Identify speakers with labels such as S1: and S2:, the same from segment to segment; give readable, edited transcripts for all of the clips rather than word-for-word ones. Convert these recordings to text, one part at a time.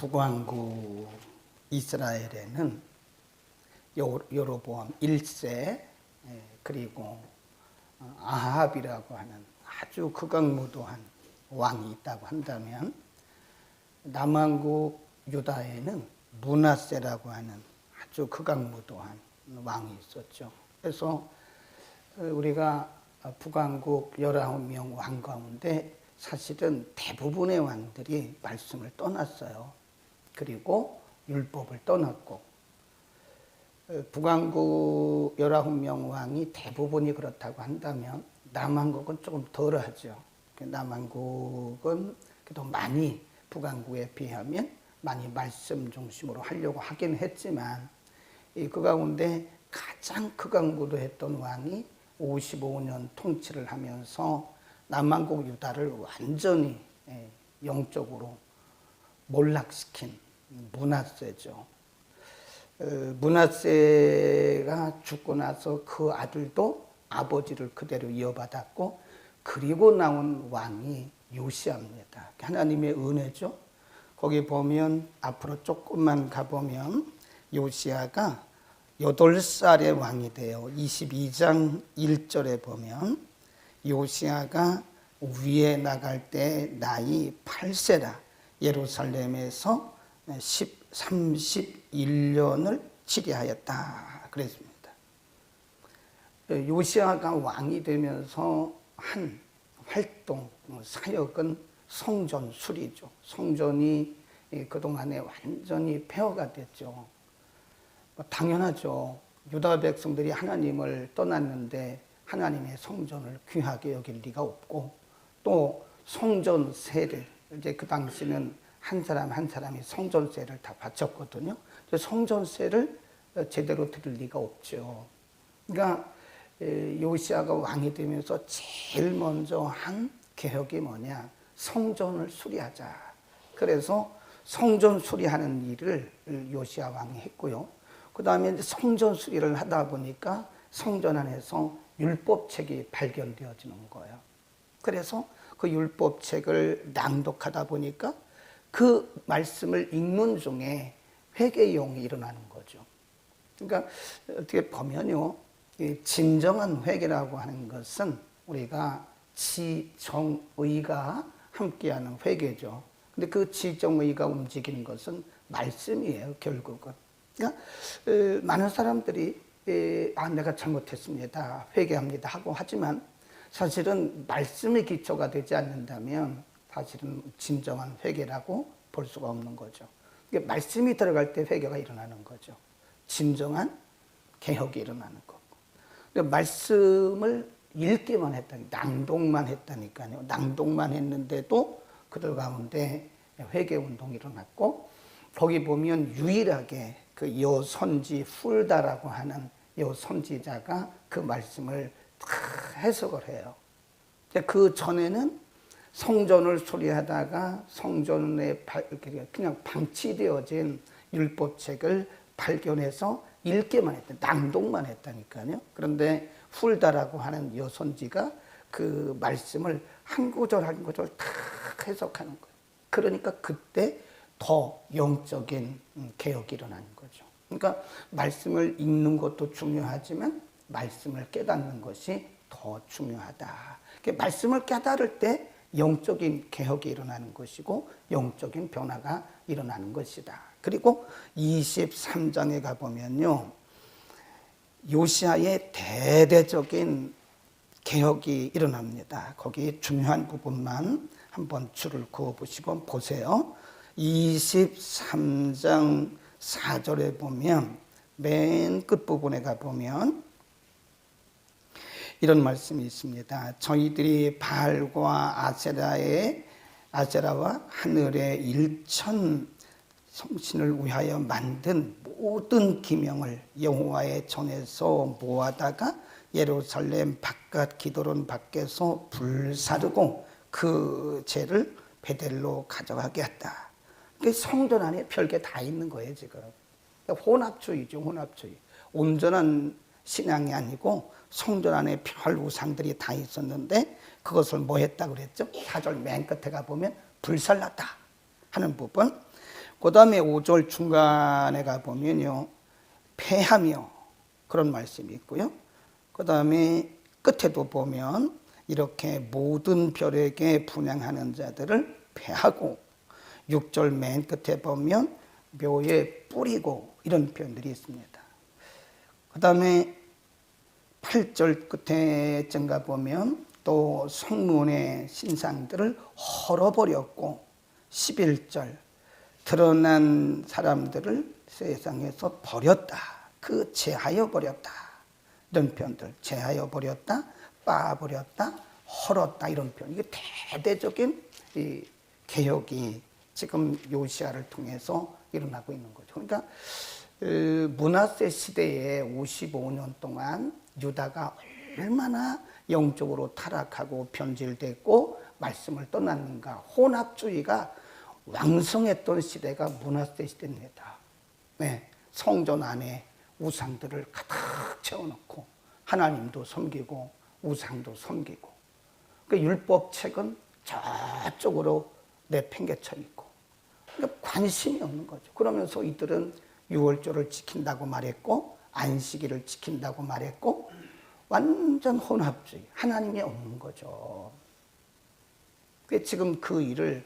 S1: 북왕국 이스라엘에는 여로보암 1세 그리고 아합이라고 하는 아주 극악무도한 왕이 있다고 한다면, 남왕국 유다에는 므낫세라고 하는 아주 극악무도한 왕이 있었죠. 그래서 우리가 북왕국 19명 왕 가운데 사실은 대부분의 왕들이 말씀을 떠났어요. 그리고 율법을 떠났고, 북왕국 19명 왕이 대부분이 그렇다고 한다면 남왕국은 조금 덜하죠. 남왕국은 그래도 많이 북왕국에 비하면 많이 말씀 중심으로 하려고 하긴 했지만, 그 가운데 가장 극악무도했던 왕이 55년 통치를 하면서 남왕국 유다를 완전히 영적으로 몰락시킨 므낫세죠. 므낫세가 죽고 나서 그 아들도 아버지를 그대로 이어받았고, 그리고 나온 왕이 요시야입니다. 하나님의 은혜죠. 거기 보면 앞으로 조금만 가보면 요시야가 8살의 왕이 돼요. 22장 1절에 보면 요시야가 위에 나갈 때 나이 8세라 예루살렘에서 31년을 치리하였다 그랬습니다. 요시야가 왕이 되면서 한 활동, 사역은 성전 수리죠. 성전이 그동안에 완전히 폐허가 됐죠. 당연하죠. 유다 백성들이 하나님을 떠났는데 하나님의 성전을 귀하게 여길 리가 없고, 또 성전세를, 이제 그 당시는 한 사람 한 사람이 성전세를 다 바쳤거든요. 성전세를 제대로 드릴 리가 없죠. 그러니까 요시야가 왕이 되면서 제일 먼저 한 개혁이 뭐냐? 성전을 수리하자. 그래서 성전 수리하는 일을 요시야 왕이 했고요. 그 다음에 성전 수리를 하다 보니까 성전 안에서 율법책이 발견되어지는 거예요. 그래서 그 율법책을 낭독하다 보니까 그 말씀을 읽는 중에 회개용이 일어나는 거죠. 그러니까 어떻게 보면요, 진정한 회개라고 하는 것은 우리가 지정의가 함께하는 회개죠. 근데 그 지정의가 움직이는 것은 말씀이에요, 결국은. 그러니까 많은 사람들이 내가 잘못했습니다, 회개합니다 하고 하지만, 사실은 말씀의 기초가 되지 않는다면 사실은 진정한 회개라고 볼 수가 없는 거죠. 그러니까 말씀이 들어갈 때 회개가 일어나는 거죠. 진정한 개혁이 일어나는 거고. 그러니까 말씀을 읽기만 했다니, 낭독만 했다니까요. 낭독만 했는데도 그들 가운데 회개운동이 일어났고, 거기 보면 유일하게 그 여선지 훌다라고 하는 여선지자가 그 말씀을 다 해석을 해요. 그 전에는 성전을 수리하다가 성전에 그냥 방치되어진 율법책을 발견해서 읽기만 했다, 낭독만 했다니까요. 그런데 훌다라고 하는 여선지가 그 말씀을 한 구절 한 구절 다 해석하는 거예요. 그러니까 그때 더 영적인 개혁이 일어나는 거죠. 그러니까 말씀을 읽는 것도 중요하지만 말씀을 깨닫는 것이 더 중요하다. 말씀을 깨달을 때 영적인 개혁이 일어나는 것이고 영적인 변화가 일어나는 것이다. 그리고 23장에 가보면요, 요시야의 대대적인 개혁이 일어납니다. 거기 중요한 부분만 한번 줄을 그어보시고 보세요. 23장 4절에 보면 맨 끝부분에 가보면 이런 말씀이 있습니다. 저희들이 바알과 아세라와 하늘의 일천 성신을 위하여 만든 모든 기명을 여호와의 전에서 모아다가 예루살렘 바깥 기도론 밖에서 불사르고 그 죄를 베델로 가져가게 했다. 성전 안에 별게 다 있는 거예요, 지금. 혼합주의죠, 혼합주의. 온전한 신앙이 아니고 성전 안에 별 우상들이 다 있었는데 그것을 뭐 했다고 그랬죠? 4절 맨 끝에 가보면 불살랐다 하는 부분. 그 다음에 5절 중간에 가보면요, 패하며 그런 말씀이 있고요. 그 다음에 끝에도 보면 이렇게 모든 별에게 분향하는 자들을 패하고, 6절 맨 끝에 보면 묘에 뿌리고 이런 표현들이 있습니다. 그 다음에 8절 끝에쯤 가보면 또 성문의 신상들을 헐어버렸고, 11절 드러난 사람들을 세상에서 버렸다, 그 제하여 버렸다 이런 표현들, 제하여 버렸다, 빠버렸다, 헐었다 이런 표현, 이게 대대적인 이 개혁이 지금 요시야를 통해서 일어나고 있는 거죠. 그러니까 므낫세 시대에 55년 동안 유다가 얼마나 영적으로 타락하고 변질됐고 말씀을 떠났는가. 혼합주의가 왕성했던 시대가 므낫세 시대입니다. 네, 성전 안에 우상들을 가득 채워놓고 하나님도 섬기고 우상도 섬기고, 그 율법책은 저쪽으로 내팽개쳐 있고, 그러니까 관심이 없는 거죠. 그러면서 이들은 유월절을 지킨다고 말했고 안식일을 지킨다고 말했고, 완전 혼합주의, 하나님이 없는 거죠. 지금 그 일을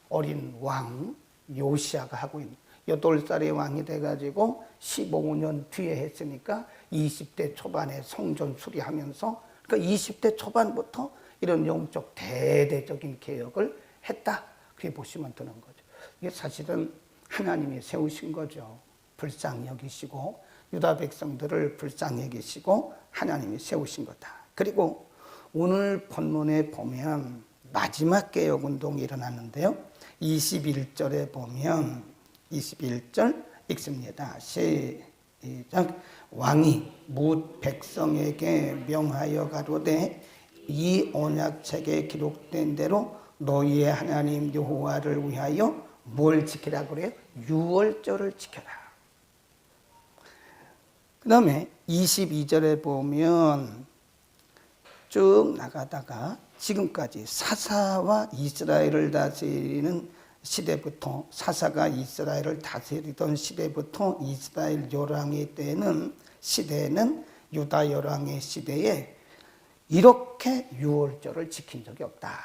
S1: 어린 왕 요시야가 하고 있는, 8살의 왕이 돼가지고 15년 뒤에 했으니까 20대 초반에 성전 수리하면서, 그러니까 20대 초반부터 이런 영적 대대적인 개혁을 했다, 그렇게 보시면 되는 거죠. 이게 사실은 하나님이 세우신 거죠. 불쌍히 여기시고 유다 백성들을 불쌍히 여기시고 하나님이 세우신 거다. 그리고 오늘 본문에 보면 마지막 개혁운동이 일어났는데요, 21절에 보면 21절 읽습니다. 시작. 왕이 뭇 백성에게 명하여 가로되 이 언약책에 기록된 대로 너희의 하나님 여호와를 위하여 뭘 지키라 그래요? 유월절을 지켜라. 그 다음에 22절에 보면 쭉 나가다가 지금까지 사사와 이스라엘을 다스리는 시대부터, 사사가 이스라엘을 다스리던 시대부터 이스라엘 열왕의 때는, 시대에는 유다 열왕의 시대에 이렇게 유월절을 지킨 적이 없다.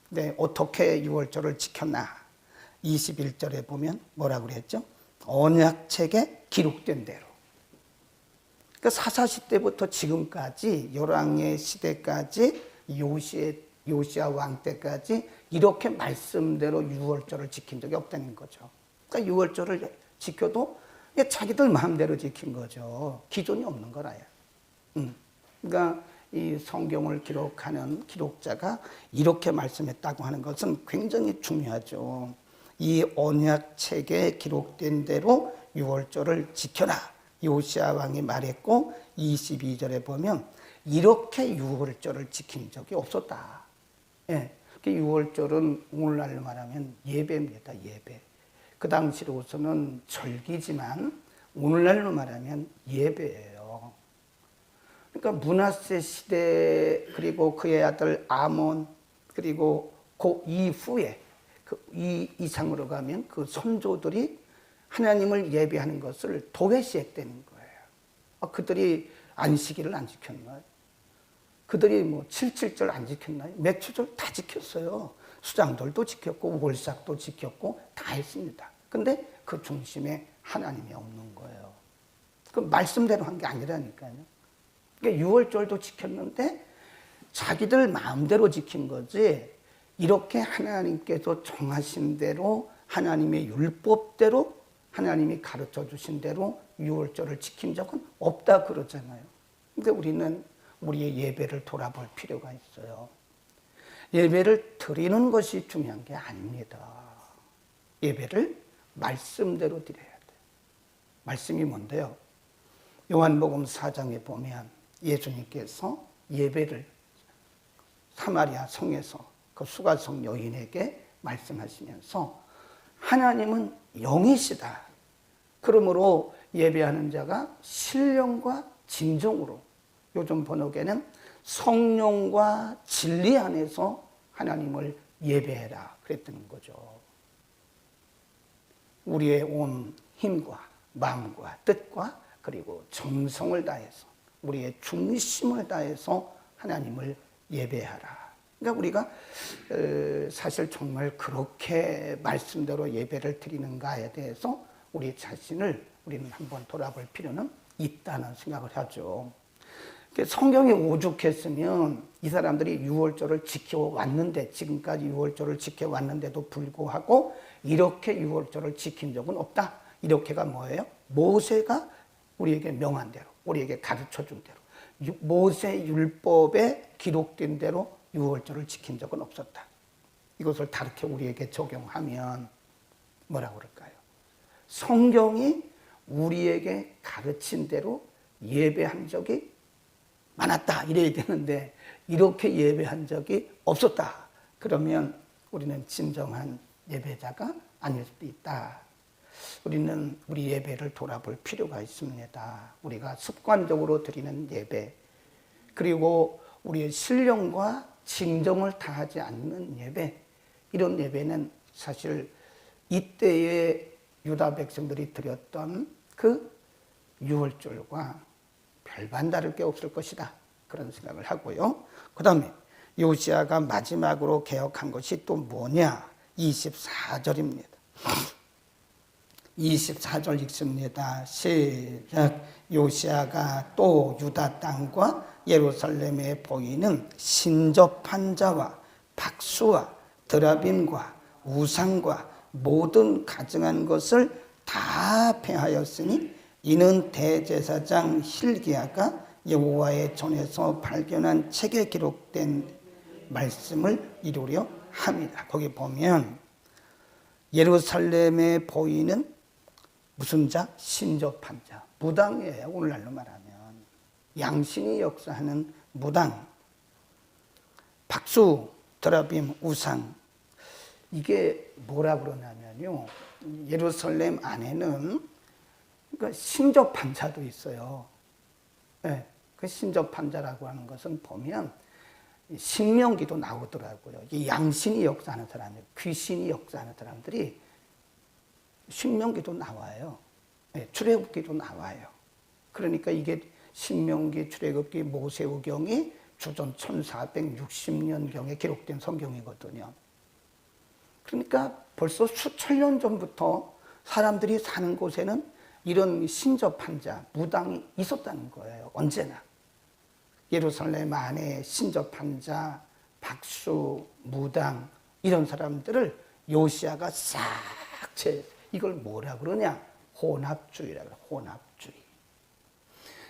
S1: 네, 어떻게 유월절을 지켰나? 21절에 보면 뭐라고 그랬죠? 언약책에 기록된 대로. 그러니까 사사 시대부터 지금까지 열왕의 시대까지 요시야 왕 때까지 이렇게 말씀대로 유월절을 지킨 적이 없다는 거죠. 그러니까 유월절을 지켜도 자기들 마음대로 지킨 거죠. 기존이 없는 거라요. 그러니까 이 성경을 기록하는 기록자가 이렇게 말씀했다고 하는 것은 굉장히 중요하죠. 이 언약책에 기록된 대로 유월절을 지켜라, 요시야 왕이 말했고, 22절에 보면 이렇게 유월절을 지킨 적이 없었다. 예, 유월절은 오늘날로 말하면 예배입니다. 예배. 그 당시로서는 절기지만 오늘날로 말하면 예배예요. 그러니까 므낫세 시대, 그리고 그의 아들 아몬, 그리고 그 이후에 이 이상으로 가면 그 선조들이 하나님을 예배하는 것을 도외시했다는 거예요. 그들이 안식일을 안 지켰나요? 그들이 뭐 77절 안 지켰나요? 매초절 다 지켰어요. 수장들도 지켰고 월삭도 지켰고 다 했습니다. 근데 그 중심에 하나님이 없는 거예요. 그 말씀대로 한 게 아니라니까요. 그러니까 유월절도 지켰는데 자기들 마음대로 지킨 거지, 이렇게 하나님께서 정하신 대로 하나님의 율법대로 하나님이 가르쳐 주신 대로 유월절을 지킨 적은 없다 그러잖아요. 근데 우리는 우리의 예배를 돌아볼 필요가 있어요. 예배를 드리는 것이 중요한 게 아닙니다. 예배를 말씀대로 드려야 돼요. 말씀이 뭔데요? 요한복음 4장에 보면 예수님께서 예배를 사마리아 성에서 그 수가성 여인에게 말씀하시면서 하나님은 영이시다. 그러므로 예배하는 자가 신령과 진정으로, 요즘 번역에는 성령과 진리 안에서 하나님을 예배해라 그랬다는 거죠. 우리의 온 힘과 마음과 뜻과 그리고 정성을 다해서 우리의 중심을 다해서 하나님을 예배하라. 그러니까 우리가 사실 정말 그렇게 말씀대로 예배를 드리는가에 대해서 우리 자신을 우리는 한번 돌아볼 필요는 있다는 생각을 하죠. 성경이 오죽했으면 이 사람들이 유월절을 지켜왔는데, 지금까지 유월절을 지켜왔는데도 불구하고 이렇게 유월절을 지킨 적은 없다. 이렇게가 뭐예요? 모세가 우리에게 명한 대로, 우리에게 가르쳐 준 대로, 모세 율법에 기록된 대로 유월절을 지킨 적은 없었다. 이것을 다르게 우리에게 적용하면 뭐라고 그럴까요? 성경이 우리에게 가르친 대로 예배한 적이 많았다 이래야 되는데 이렇게 예배한 적이 없었다. 그러면 우리는 진정한 예배자가 아닐 수도 있다. 우리는 우리 예배를 돌아볼 필요가 있습니다. 우리가 습관적으로 드리는 예배, 그리고 우리의 신령과 진정을 다하지 않는 예배, 이런 예배는 사실 이때의 유다 백성들이 드렸던 그 유월절과 별반 다를 게 없을 것이다. 그런 생각을 하고요. 그 다음에 요시야가 마지막으로 개혁한 것이 또 뭐냐? 24절입니다. 24절 읽습니다. 시작. 요시야가 또 유다 땅과 예루살렘에 보이는 신접한 자와 박수와 드라빔과 우상과 모든 가증한 것을 다 폐하였으니 이는 대제사장 hil기야가 여호와의 전에서 발견한 책에 기록된 말씀을 이루려 합니다. 거기 보면 예루살렘에 보이는 무슨 자? 신접한 자. 무당이에요. 오늘날로 말하면. 양신이 역사하는 무당. 박수, 드라빔, 우상. 이게 뭐라 그러냐면요. 예루살렘 안에는 그러니까 신접한 자도 있어요. 네, 그 신접한 자라고 하는 것은 보면 신명기도 나오더라고요. 이 양신이 역사하는 사람들, 귀신이 역사하는 사람들이 신명기도 나와요. 네, 출애굽기도 나와요. 그러니까 이게 신명기, 출애굽기, 모세오경이 주전 1460년경에 기록된 성경이거든요. 그러니까 벌써 수천 년 전부터 사람들이 사는 곳에는 이런 신접한 자, 무당이 있었다는 거예요. 언제나. 예루살렘 안에 신접한 자, 박수, 무당 이런 사람들을 요시야가 싹 이걸 뭐라 그러냐? 혼합주의라 그래요. 혼합주의.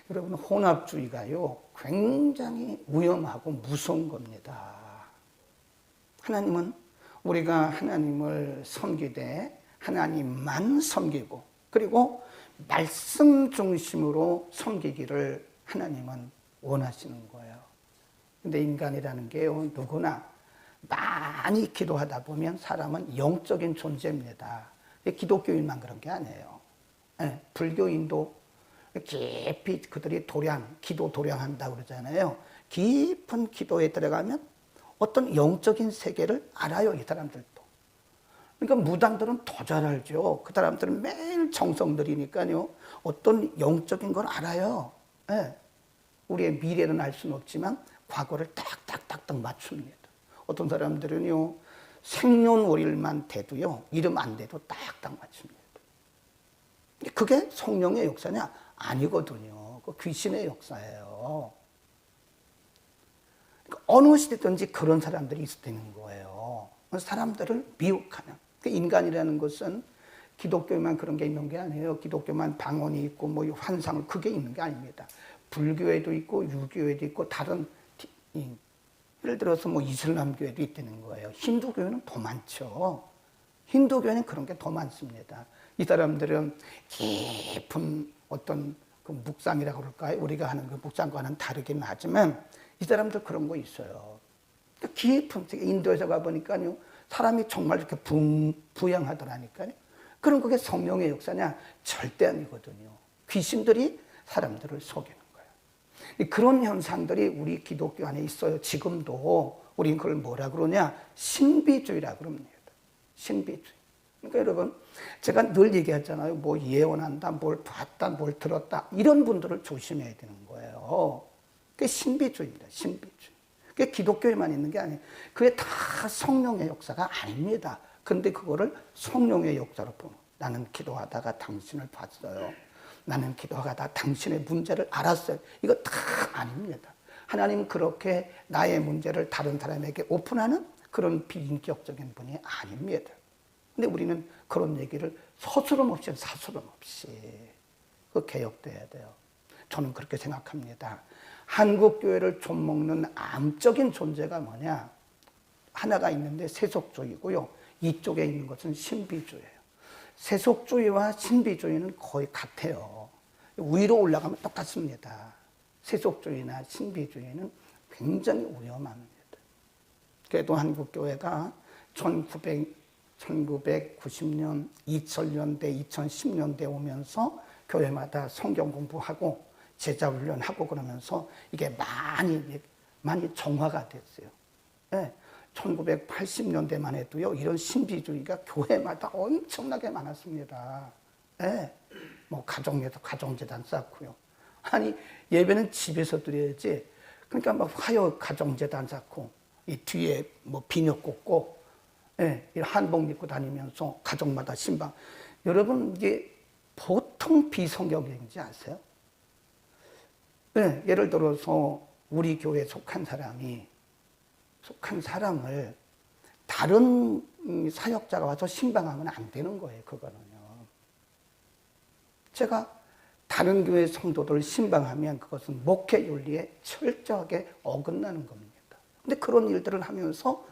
S1: 여러분, 혼합주의가요 굉장히 위험하고 무서운 겁니다. 하나님은 우리가 하나님을 섬기되 하나님만 섬기고 그리고 말씀 중심으로 섬기기를 하나님은 원하시는 거예요. 근데 인간이라는 게요, 누구나 많이 기도하다 보면 사람은 영적인 존재입니다. 기독교인만 그런 게 아니에요. 네, 불교인도 깊이 그들이 기도 도량한다고 그러잖아요. 깊은 기도에 들어가면 어떤 영적인 세계를 알아요, 이 사람들도. 그러니까 무당들은 더 잘 알죠. 그 사람들은 매일 정성 들이니까요. 어떤 영적인 걸 알아요. 네. 우리의 미래는 알 수는 없지만 과거를 딱딱딱딱 맞춥니다. 어떤 사람들은요. 생년월일만 돼도요. 이름 안 돼도 딱딱 맞춥니다. 그게 성령의 역사냐? 아니거든요. 그 귀신의 역사예요. 그러니까 어느 시대든지 그런 사람들이 있을 때는 거예요. 사람들을 미혹하는. 인간이라는 것은 기독교에만 그런 게 있는 게 아니에요. 기독교만 방언이 있고 뭐 환상을 그게 있는 게 아닙니다. 불교에도 있고 유교에도 있고 다른 예를 들어서 뭐 이슬람교에도 있다는 거예요. 힌두교는 더 많죠. 힌두교는 그런 게 더 많습니다. 이 사람들은 깊은 어떤 그 묵상이라고 그럴까요? 우리가 하는 그 묵상과는 다르긴 하지만 이 사람들 그런 거 있어요. 깊은 인도에서 가보니까요. 사람이 정말 이렇게 부양하더라니까요. 그럼 그게 성령의 역사냐? 절대 아니거든요. 귀신들이 사람들을 속이는 거예요. 그런 현상들이 우리 기독교 안에 있어요. 지금도 우리는 그걸 뭐라 그러냐? 신비주의라고 그럽니다. 신비주의. 그러니까 여러분, 제가 늘 얘기하잖아요. 뭐 예언한다, 뭘 봤다, 뭘 들었다. 이런 분들을 조심해야 되는 거예요. 그게 신비주의입니다. 신비주의. 그게 기독교에만 있는 게 아니에요. 그게 다 성령의 역사가 아닙니다. 근데 그거를 성령의 역사로 보는. 나는 기도하다가 당신을 봤어요. 나는 기도하다가 당신의 문제를 알았어요. 이거 다 아닙니다. 하나님은 그렇게 나의 문제를 다른 사람에게 오픈하는 그런 비인격적인 분이 아닙니다. 근데 우리는 그런 얘기를 서스럼 없이 사스럼 없이 그 개혁돼야 돼요. 저는 그렇게 생각합니다. 한국 교회를 좀먹는 암적인 존재가 뭐냐? 하나가 있는데 세속주의고요. 이쪽에 있는 것은 신비주의예요. 세속주의와 신비주의는 거의 같아요. 위로 올라가면 똑같습니다. 세속주의나 신비주의는 굉장히 위험합니다. 그래도 한국교회가 1990년, 2000년대, 2010년대 오면서 교회마다 성경 공부하고 제자 훈련하고 그러면서 이게 많이 정화가 됐어요. 네, 1980년대만 해도요, 이런 신비주의가 교회마다 엄청나게 많았습니다. 네, 뭐 가정에서 가정재단 쌓고요. 아니, 예배는 집에서 드려야지. 그러니까 막 화요 가정재단 쌓고, 이 뒤에 뭐 비녀 꽂고, 예, 한복 입고 다니면서 가정마다 신방. 여러분, 이게 보통 비성경적인지 아세요? 예, 예를 들어서 우리 교회에 속한 사람을 다른 사역자가 와서 신방하면 안 되는 거예요, 그거는요. 제가 다른 교회 성도들을 신방하면 그것은 목회 윤리에 철저하게 어긋나는 겁니다. 근데 그런 일들을 하면서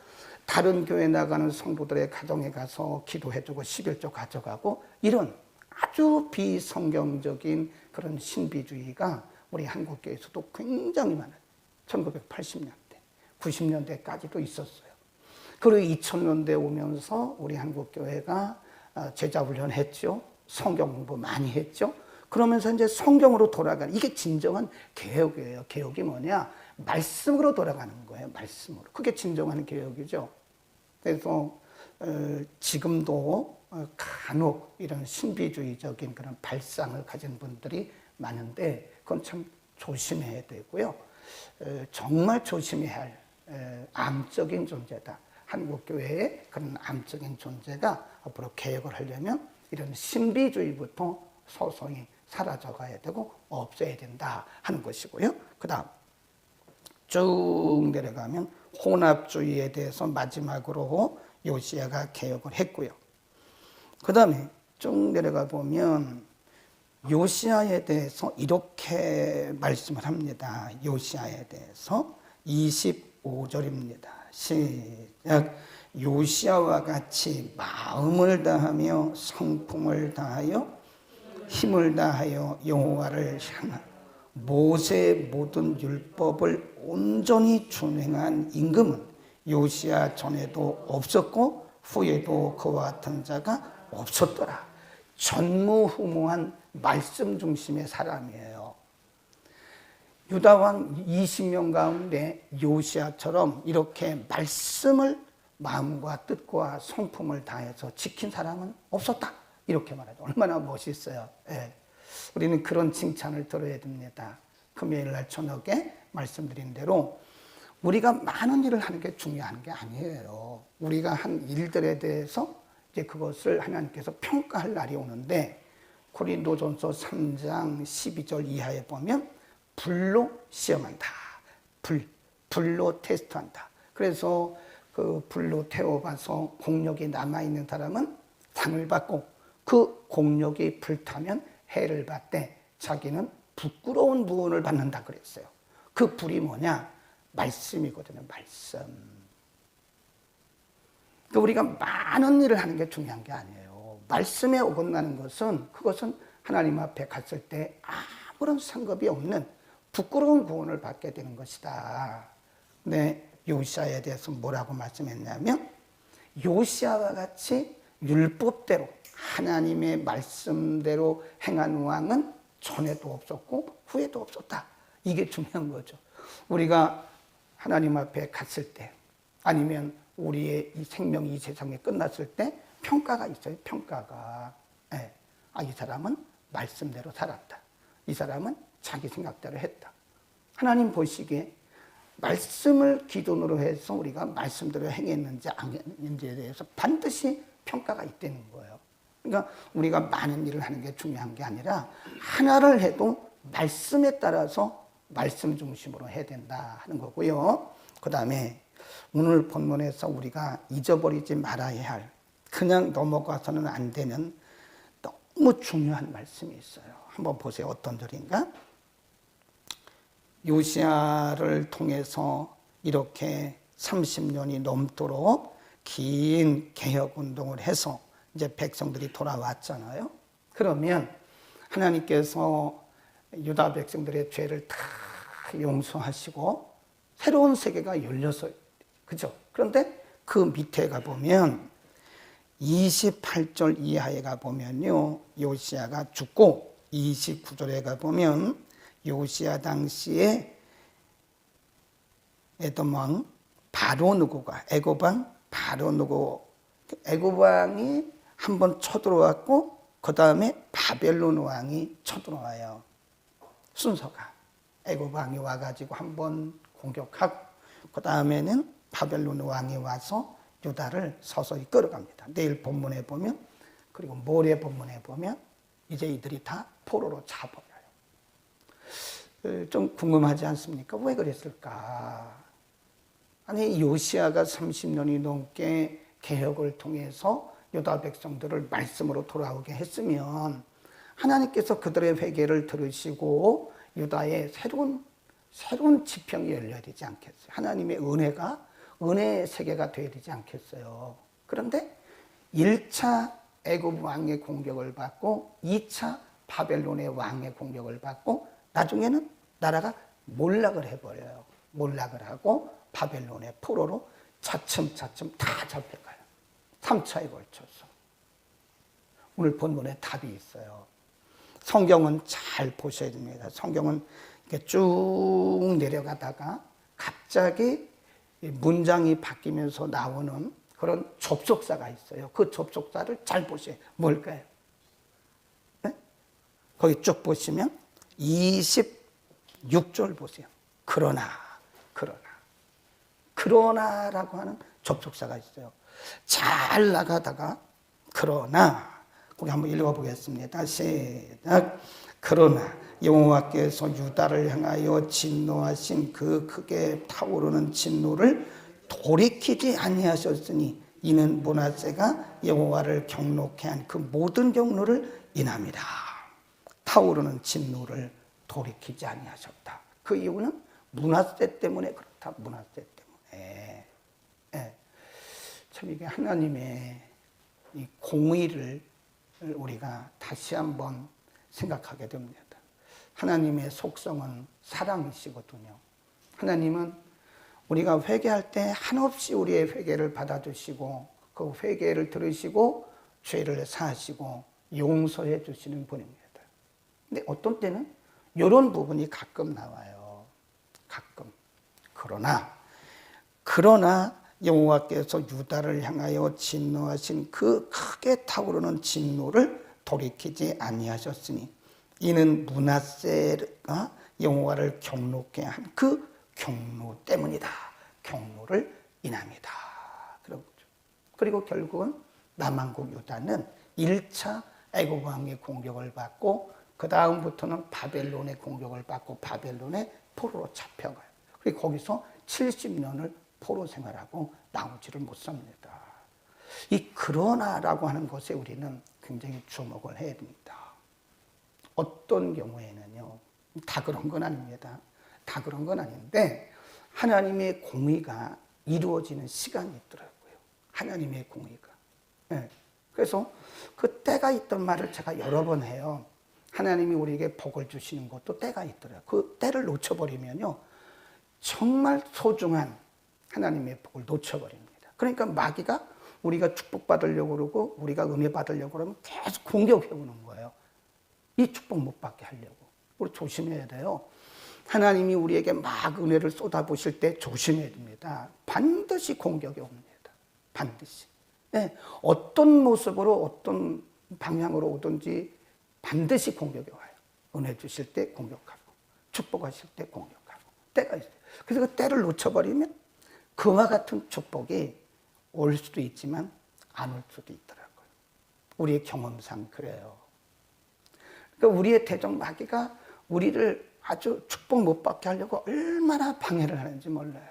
S1: 다른 교회 나가는 성도들의 가정에 가서 기도해주고 11조 가져가고 이런 아주 비성경적인 그런 신비주의가 우리 한국교회에서도 굉장히 많아요. 1980년대, 90년대까지도 있었어요. 그리고 2000년대 오면서 우리 한국교회가 제자훈련 했죠. 성경 공부 많이 했죠. 그러면서 이제 성경으로 돌아가는, 이게 진정한 개혁이에요. 개혁이 뭐냐? 말씀으로 돌아가는 거예요. 말씀으로. 그게 진정한 개혁이죠. 그래서 지금도 간혹 이런 신비주의적인 그런 발상을 가진 분들이 많은데 그건 참 조심해야 되고요. 정말 조심해야 할 암적인 존재다. 한국교회의 그런 암적인 존재가 앞으로 개혁을 하려면 이런 신비주의부터 서서히 사라져가야 되고 없어야 된다 하는 것이고요. 그 다음 쭉 내려가면 혼합주의에 대해서 마지막으로 요시야가 개혁을 했고요. 그 다음에 쭉 내려가 보면 요시야에 대해서 이렇게 말씀을 합니다. 요시야에 대해서 25절입니다. 시작. 요시야와 같이 마음을 다하며 성품을 다하여 힘을 다하여 여호와를 향한 모세의 모든 율법을 온전히 준행한 임금은 요시야 전에도 없었고 후에도 그와 같은 자가 없었더라. 전무후무한 말씀 중심의 사람이에요. 유다왕 20명 가운데 요시야처럼 이렇게 말씀을 마음과 뜻과 성품을 다해서 지킨 사람은 없었다. 이렇게 말하죠. 얼마나 멋있어요. 예. 우리는 그런 칭찬을 들어야 됩니다. 금요일 날 저녁에 말씀드린 대로 우리가 많은 일을 하는 게 중요한 게 아니에요. 우리가 한 일들에 대해서 이제 그것을 하나님께서 평가할 날이 오는데 고린도전서 3장 12절 이하에 보면 불로 시험한다. 불로 테스트한다. 그래서 그 불로 태워봐서 공력이 남아있는 사람은 상을 받고 그 공력이 불타면 해를 받되 자기는 부끄러운 무언을 받는다 그랬어요. 그 불이 뭐냐? 말씀이거든요. 말씀. 그러니까 우리가 많은 일을 하는 게 중요한 게 아니에요. 말씀에 어긋나는 것은 그것은 하나님 앞에 갔을 때 아무런 상급이 없는 부끄러운 구원을 받게 되는 것이다. 근데 요시야에 대해서 뭐라고 말씀했냐면 요시야와 같이 율법대로 하나님의 말씀대로 행한 왕은 전에도 없었고 후에도 없었다. 이게 중요한 거죠. 우리가 하나님 앞에 갔을 때 아니면 우리의 이 생명이 이 세상에 끝났을 때 평가가 있어요. 평가가. 예. 아, 이 사람은 말씀대로 살았다. 이 사람은 자기 생각대로 했다. 하나님 보시기에 말씀을 기준으로 해서 우리가 말씀대로 행했는지 안 했는지에 대해서 반드시 평가가 있다는 거예요. 그러니까 우리가 많은 일을 하는 게 중요한 게 아니라 하나를 해도 말씀에 따라서 말씀 중심으로 해야 된다 하는 거고요. 그 다음에 오늘 본문에서 우리가 잊어버리지 말아야 할, 그냥 넘어가서는 안 되는 너무 중요한 말씀이 있어요. 한번 보세요. 어떤 절인가? 요시야를 통해서 이렇게 30년이 넘도록 긴 개혁운동을 해서 이제 백성들이 돌아왔잖아요. 그러면 하나님께서 유다 백성들의 죄를 다 용서하시고 새로운 세계가 열려서, 그죠? 그런데 그 밑에 가보면 28절 이하에 가보면요, 요시야가 죽고 29절에 가보면 요시야 당시에 에돔 왕 바로누고가, 애굽 왕 바로누고, 애굽 왕이 한번 쳐들어왔고 그 다음에 바벨론 왕이 쳐들어와요. 순서가 애굽 왕이 와가지고 한번 공격하고 그 다음에는 바벨론 왕이 와서 유다를 서서히 끌어갑니다. 내일 본문에 보면, 그리고 모레 본문에 보면 이제 이들이 다 포로로 잡아버려요. 좀 궁금하지 않습니까? 왜 그랬을까? 아니, 요시야가 30년이 넘게 개혁을 통해서 유다 백성들을 말씀으로 돌아오게 했으면 하나님께서 그들의 회개를 들으시고 유다의 새로운 지평이 열려야 되지 않겠어요? 하나님의 은혜의 세계가 되어야 되지 않겠어요? 그런데 1차 애굽 왕의 공격을 받고 2차 바벨론의 왕의 공격을 받고 나중에는 나라가 몰락을 해버려요. 몰락을 하고 바벨론의 포로로 차츰차츰 다 잡혀가요. 3차에 걸쳐서. 오늘 본문에 답이 있어요. 성경은 잘 보셔야 됩니다. 성경은 이렇게 쭉 내려가다가 갑자기 문장이 바뀌면서 나오는 그런 접속사가 있어요. 그 접속사를 잘 보세요. 뭘까요? 네? 거기 쭉 보시면 26절 보세요. 그러나라고 하는 접속사가 있어요. 잘 나가다가 그러나, 거기 한번 읽어보겠습니다. 시작. 그러나 여호와께서 유다를 향하여 진노하신 그 크게 타오르는 진노를 돌이키지 아니하셨으니 이는 므낫세가 여호와를 경록해 한 그 모든 경로를 인함이다. 타오르는 진노를 돌이키지 아니하셨다. 그 이유는 므낫세 때문에 그렇다. 므낫세 때문에. 예. 참 이게 하나님의 이 공의를 우리가 다시 한번 생각하게 됩니다. 하나님의 속성은 사랑이시거든요. 하나님은 우리가 회개할 때 한없이 우리의 회개를 받아주시고 그 회개를 들으시고 죄를 사하시고 용서해 주시는 분입니다. 근데 어떤 때는 이런 부분이 가끔 나와요. 가끔. 그러나 여호와께서 유다를 향하여 진노하신 그 크게 타오르는 진노를 돌이키지 아니하셨으니 이는 므낫세가 여호와를 경록해 한 그 경로 때문이다. 경로를 인합니다. 그리고 결국은 남한국 유다는 1차 애굽 왕의 공격을 받고 그 다음부터는 바벨론의 공격을 받고 바벨론의 포로로 잡혀가요. 그리고 거기서 70년을 포로 생활하고 나오지를 못합니다. 이 그러나라고 하는 것에 우리는 굉장히 주목을 해야 됩니다. 어떤 경우에는요, 다 그런 건 아닙니다. 다 그런 건 아닌데 하나님의 공의가 이루어지는 시간이 있더라고요. 하나님의 공의가. 네. 그래서 그 때가 있던 말을 제가 여러 번 해요. 하나님이 우리에게 복을 주시는 것도 때가 있더라고요. 그 때를 놓쳐버리면요, 정말 소중한 하나님의 복을 놓쳐버립니다. 그러니까 마귀가 우리가 축복받으려고 그러고 우리가 은혜 받으려고 그러면 계속 공격해 오는 거예요. 이 축복 못 받게 하려고. 우리 조심해야 돼요. 하나님이 우리에게 막 은혜를 쏟아부으실 때 조심해야 됩니다. 반드시 공격이 옵니다. 반드시. 예, 어떤 모습으로 어떤 방향으로 오든지 반드시 공격이 와요. 은혜 주실 때 공격하고 축복하실 때 공격하고 때가 있어요. 그래서 그 때를 놓쳐버리면 그와 같은 축복이 올 수도 있지만 안 올 수도 있더라고요. 우리의 경험상 그래요. 그러니까 우리의 대적 마귀가 우리를 아주 축복 못 받게 하려고 얼마나 방해를 하는지 몰라요.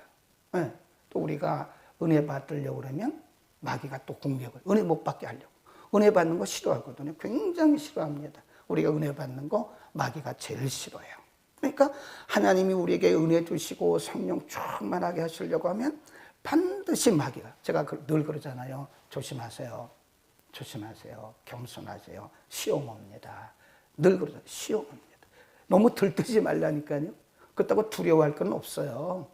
S1: 네. 또 우리가 은혜 받으려고 그러면 마귀가 또 공격을, 은혜 못 받게 하려고. 은혜 받는 거 싫어하거든요. 굉장히 싫어합니다. 우리가 은혜 받는 거 마귀가 제일 싫어해요. 그러니까 하나님이 우리에게 은혜 주시고 성령 충만하게 하시려고 하면 반드시 마귀가, 제가 늘 그러잖아요. 조심하세요. 조심하세요. 겸손하세요. 시험 옵니다. 늘 그러죠. 시험 옵니다. 너무 들뜨지 말라니까요. 그렇다고 두려워할 건 없어요.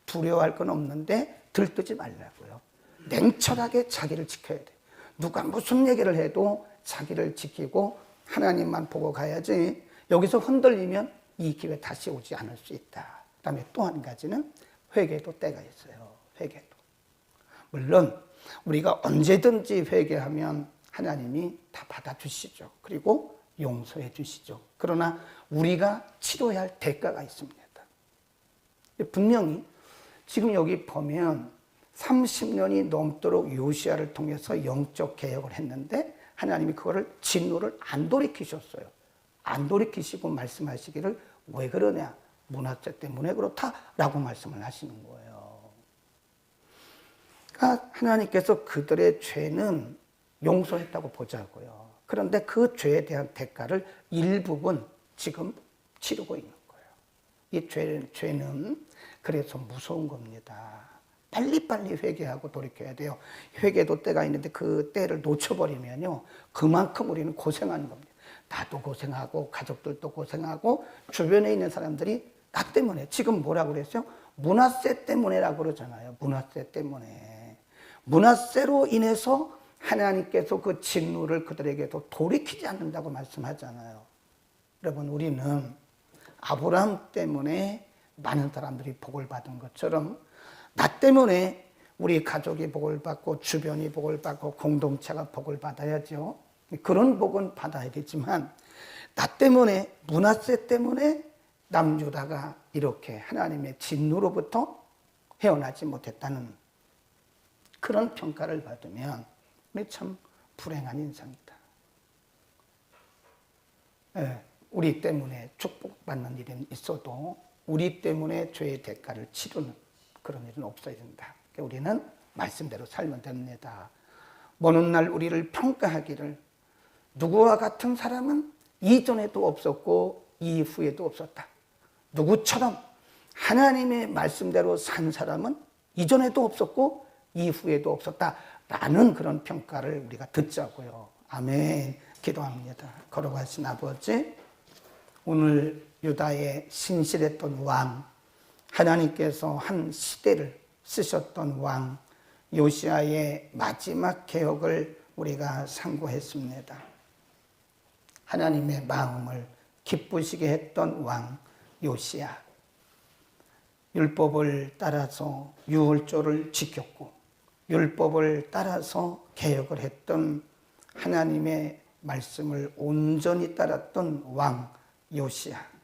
S1: 두려워할 건 없는데 들뜨지 말라고요. 냉철하게 자기를 지켜야 돼요. 누가 무슨 얘기를 해도 자기를 지키고 하나님만 보고 가야지. 여기서 흔들리면 이 기회 다시 오지 않을 수 있다. 그다음에 또 한 가지는 회개도 때가 있어요. 회개도. 물론 우리가 언제든지 회개하면 하나님이 다 받아주시죠. 그리고 용서해 주시죠. 그러나 우리가 치러야 할 대가가 있습니다. 분명히 지금 여기 보면 30년이 넘도록 요시야를 통해서 영적 개혁을 했는데 하나님이 그거를 진노를 안 돌이키셨어요. 안 돌이키시고 말씀하시기를 왜 그러냐? 문화재 때문에 그렇다라고 말씀을 하시는 거예요. 그러니까 하나님께서 그들의 죄는 용서했다고 보자고요. 그런데 그 죄에 대한 대가를 일부분 지금 치르고 있는 거예요. 이 죄는 그래서 무서운 겁니다. 빨리빨리 회개하고 돌이켜야 돼요. 회개도 때가 있는데 그 때를 놓쳐버리면요, 그만큼 우리는 고생하는 겁니다. 나도 고생하고 가족들도 고생하고 주변에 있는 사람들이 나 때문에, 지금 뭐라고 그랬어요? 문화세 때문에라고 그러잖아요. 문화세 때문에. 문화세로 인해서 하나님께서 그 진노를 그들에게도 돌이키지 않는다고 말씀하잖아요. 여러분, 우리는 아브라함 때문에 많은 사람들이 복을 받은 것처럼 나 때문에 우리 가족이 복을 받고 주변이 복을 받고 공동체가 복을 받아야죠. 그런 복은 받아야 되지만 나 때문에, 문화세 때문에 남유다가 이렇게 하나님의 진노로부터 헤어나지 못했다는 그런 평가를 받으면 우리 참 불행한 인상이다. 우리 때문에 축복받는 일은 있어도 우리 때문에 죄의 대가를 치르는 그런 일은 없어야 된다. 그러니까 우리는 말씀대로 살면 됩니다. 먼 훗날 우리를 평가하기를 누구와 같은 사람은 이전에도 없었고 이후에도 없었다. 누구처럼 하나님의 말씀대로 산 사람은 이전에도 없었고 이후에도 없었다. 라는 그런 평가를 우리가 듣자고요. 아멘. 기도합니다. 걸어가신 아버지, 오늘 유다의 신실했던 왕, 하나님께서 한 시대를 쓰셨던 왕 요시야의 마지막 개혁을 우리가 상고했습니다. 하나님의 마음을 기쁘시게 했던 왕 요시야, 율법을 따라서 유월절을 지켰고 율법을 따라서 개혁을 했던, 하나님의 말씀을 온전히 따랐던 왕 요시야.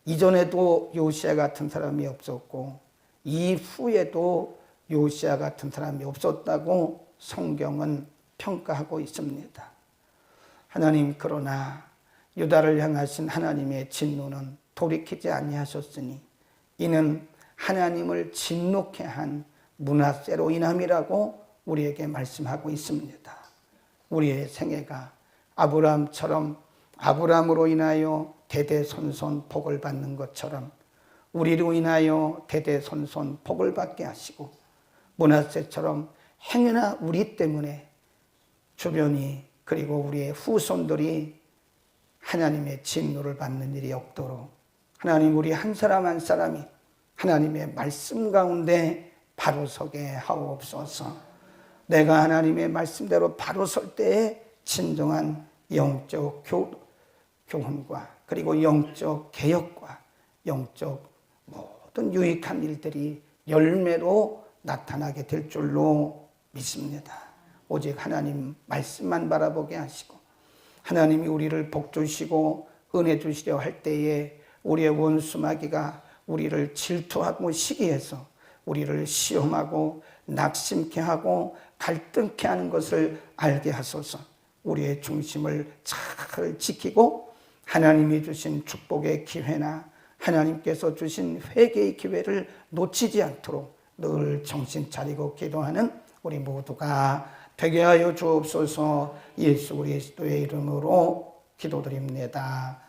S1: 이전에도 요시야 같은 사람이 없었고 이후에도 요시야 같은 사람이 없었다고 성경은 평가하고 있습니다. 하나님, 그러나 유다를 향하신 하나님의 진노는 돌이키지 아니하셨으니 이는 하나님을 진노케 한 문화세로 인함이라고 우리에게 말씀하고 있습니다. 우리의 생애가 아브라함처럼 아브라함으로 인하여 대대손손 복을 받는 것처럼 우리로 인하여 대대손손 복을 받게 하시고, 문화세처럼 행여나 우리 때문에 주변이 그리고 우리의 후손들이 하나님의 진노를 받는 일이 없도록 하나님, 우리 한 사람 한 사람이 하나님의 말씀 가운데 바로 서게 하옵소서. 내가 하나님의 말씀대로 바로 설 때에 진정한 영적 교훈과 그리고 영적 개혁과 영적 모든 유익한 일들이 열매로 나타나게 될 줄로 믿습니다. 오직 하나님 말씀만 바라보게 하시고 하나님이 우리를 복 주시고 은혜 주시려 할 때에 우리의 원수 마귀가 우리를 질투하고 시기해서 우리를 시험하고 낙심케 하고 갈등케 하는 것을 알게 하소서. 우리의 중심을 잘 지키고 하나님이 주신 축복의 기회나 하나님께서 주신 회개의 기회를 놓치지 않도록 늘 정신 차리고 기도하는 우리 모두가 되게 하여 주옵소서. 예수 그리스도의 이름으로 기도드립니다.